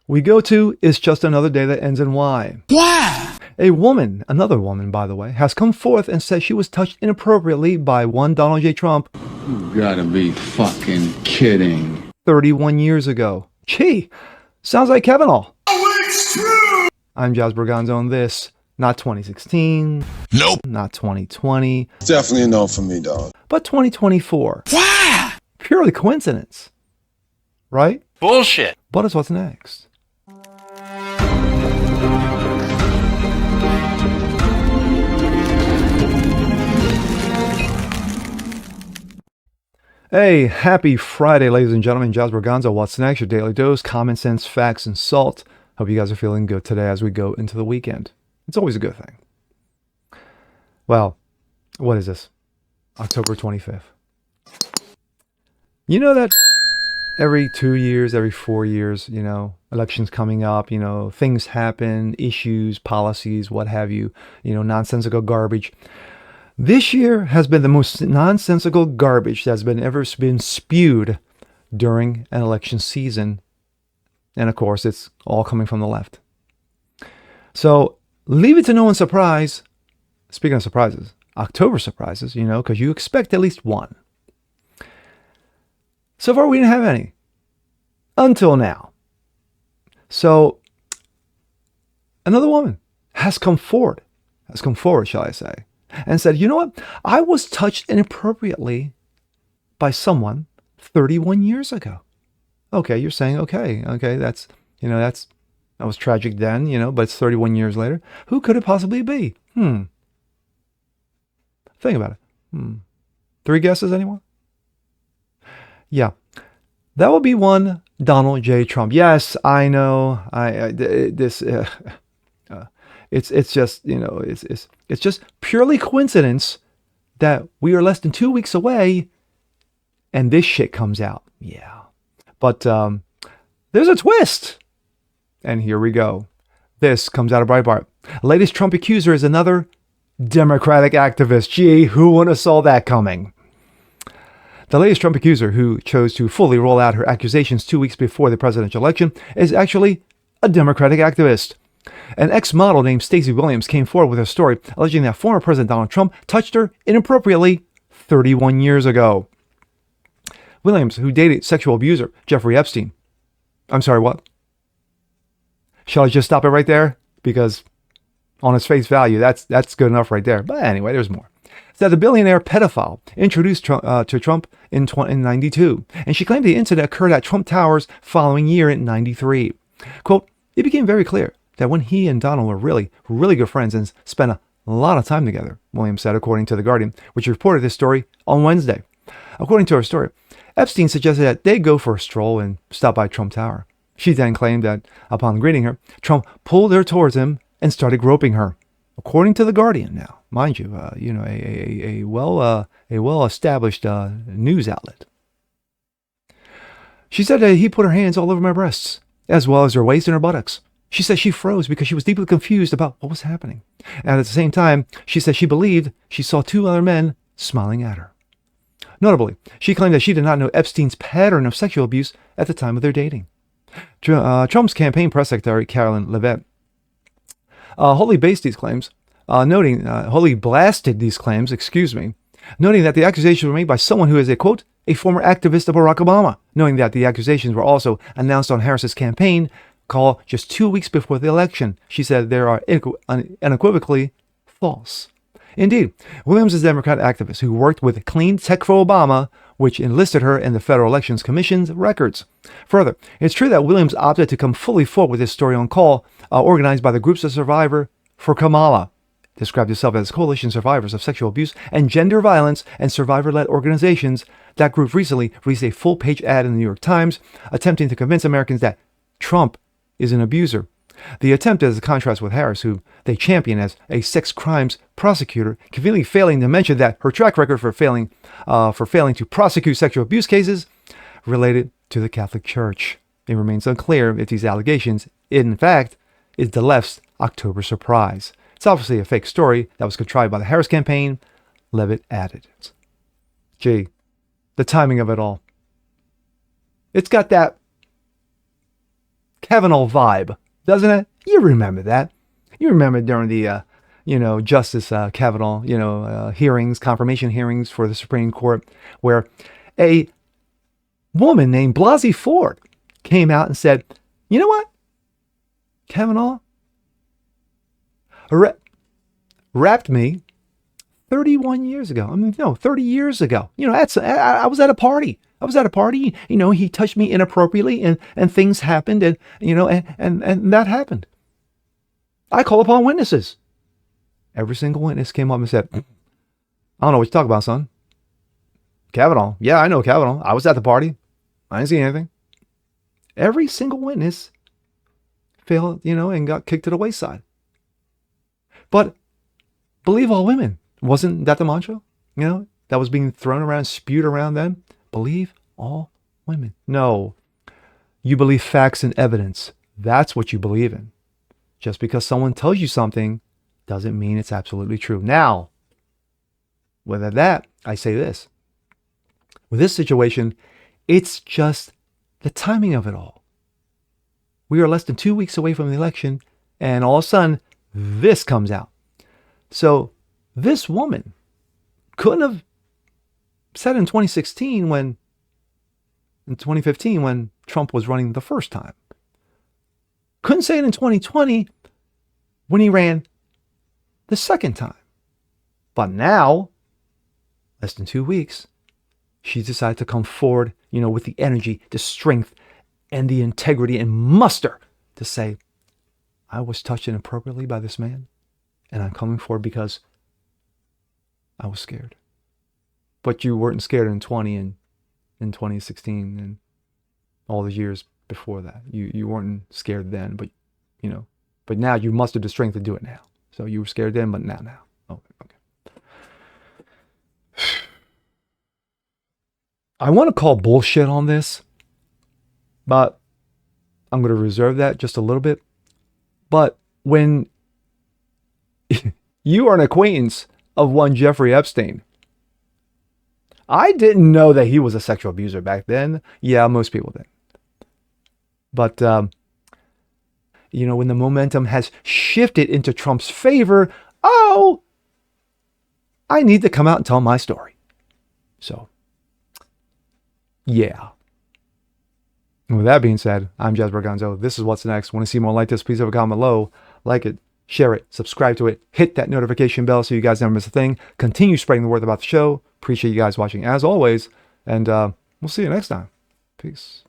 we go to It's Just Another Day That Ends in Y. Why? A woman, another woman, by the way, has come forth and said she was touched inappropriately by one Donald J. Trump. You gotta be fucking kidding. 31 years ago. Gee, sounds like Kavanaugh. Oh, it's true! I'm Jazz Berganzo on this. Not 2016. Nope. Not 2020. Definitely a no for me, dog. But 2024. Why? Purely coincidence. Right? Bullshit. But it's what's next. Hey, happy Friday, ladies and gentlemen. Jazz Berganzo, what's next? Your daily dose, common sense, facts, and salt. Hope you guys are feeling good today as we go into the weekend. It's always a good thing. Well, what is this? October 25th. You know that every 2 years, every 4 years, elections coming up, things happen, issues, policies, what have you, nonsensical garbage. This year has been the most nonsensical garbage that's ever been spewed during an election season. And of course, it's all coming from the left. So leave it to no one's surprise. Speaking of surprises, October surprises, because you expect at least one. So far, we didn't have any. Until now. So another woman has come forward, shall I say, and said, you know what? I was touched inappropriately by someone 31 years ago. Okay, you're saying, okay, that was tragic then, but it's 31 years later. Who could it possibly be? Think about it. 3 guesses, anyone? Yeah, that would be one Donald J. Trump. Yes, I know. It's just, it's just purely coincidence that we are less than 2 weeks away and this shit comes out. Yeah. But there's a twist. And here we go. This comes out of Breitbart. Latest Trump accuser is another Democratic activist. Gee, who would have saw that coming? The latest Trump accuser, who chose to fully roll out her accusations 2 weeks before the presidential election, is actually a Democratic activist. An ex-model named Stacey Williams came forward with her story alleging that former President Donald Trump touched her inappropriately 31 years ago. Williams, who dated sexual abuser Jeffrey Epstein. I'm sorry, what? Shall I just stop it right there? Because on its face value, that's good enough right there. But anyway, there's more. That the billionaire pedophile introduced to Trump in 92, and she claimed the incident occurred at Trump Towers following year in 93. Quote, it became very clear that when he and Donald were really, really good friends and spent a lot of time together, Williams said, according to The Guardian, which reported this story on Wednesday. According to her story, Epstein suggested that they go for a stroll and stop by Trump Tower. She then claimed that upon greeting her, Trump pulled her towards him and started groping her. According to The Guardian now, mind you, a well-established news outlet. She said that he put her hands all over my breasts, as well as her waist and her buttocks. She said she froze because she was deeply confused about what was happening. And at the same time, she said she believed she saw 2 other men smiling at her. Notably, she claimed that she did not know Epstein's pattern of sexual abuse at the time of their dating. Trump's campaign press secretary, Carolyn Levitt, wholly blasted these claims, noting that the accusations were made by someone who is a, quote, a former activist of Barack Obama, knowing that the accusations were also announced on Harris's campaign call just 2 weeks before the election. She said they are unequivocally false. Indeed, Williams is a Democrat activist who worked with Clean Tech for Obama, which enlisted her in the Federal Elections Commission's records. Further, it's true that Williams opted to come fully forward with this story on call, organized by the Groups of Survivor for Kamala, described itself as Coalition Survivors of Sexual Abuse and Gender Violence and Survivor-led organizations. That group recently released a full-page ad in the New York Times, attempting to convince Americans that Trump is an abuser. The attempt is a contrast with Harris, who they champion as a sex crimes prosecutor, conveniently failing to mention that her track record for failing to prosecute sexual abuse cases related to the Catholic Church. It remains unclear if these allegations, in fact, is the left's October surprise. It's obviously a fake story that was contrived by the Harris campaign, Levitt added. Gee, the timing of it all. It's got that Kavanaugh vibe, doesn't it? You remember that. You remember during the, Justice Kavanaugh, hearings, confirmation hearings for the Supreme Court, where a woman named Blasey Ford came out and said, you know what? Kavanaugh rapped me 31 years ago. I mean, no, 30 years ago. I was at a party. He touched me inappropriately and things happened and that happened. I call upon witnesses. Every single witness came up and said, I don't know what you're talking about, son. Kavanaugh. Yeah, I know Kavanaugh. I was at the party. I didn't see anything. Every single witness failed, and got kicked to the wayside. But believe all women. Wasn't that the mantra? That was being thrown around, spewed around then? Believe all women. No. You believe facts and evidence. That's what you believe in. Just because someone tells you something doesn't mean it's absolutely true. Now, with that, I say this. With this situation, it's just the timing of it all. We are less than 2 weeks away from the election, and all of a sudden, this comes out. So this woman couldn't have said in 2015 when Trump was running the first time. Couldn't say it in 2020 when he ran the second time. But now, less than 2 weeks, she decided to come forward, with the energy, the strength, and the integrity and muster to say, I was touched inappropriately by this man, and I'm coming forward because I was scared. But you weren't scared in 2016 and all the years before that. You weren't scared then, but now you mustered the strength to do it now. So you were scared then, but now. Okay. I want to call bullshit on this, but I'm going to reserve that just a little bit. But when you are an acquaintance of one Jeffrey Epstein, I didn't know that he was a sexual abuser back then. Yeah, most people did. But, when the momentum has shifted into Trump's favor, I need to come out and tell my story. So, yeah. And with that being said, I'm Jasper Gonzo. This is What's Next. Want to see more like this? Please leave a comment below. Like it, share it, subscribe to it, hit that notification bell so you guys never miss a thing. Continue spreading the word about the show. Appreciate you guys watching as always. And we'll see you next time. Peace.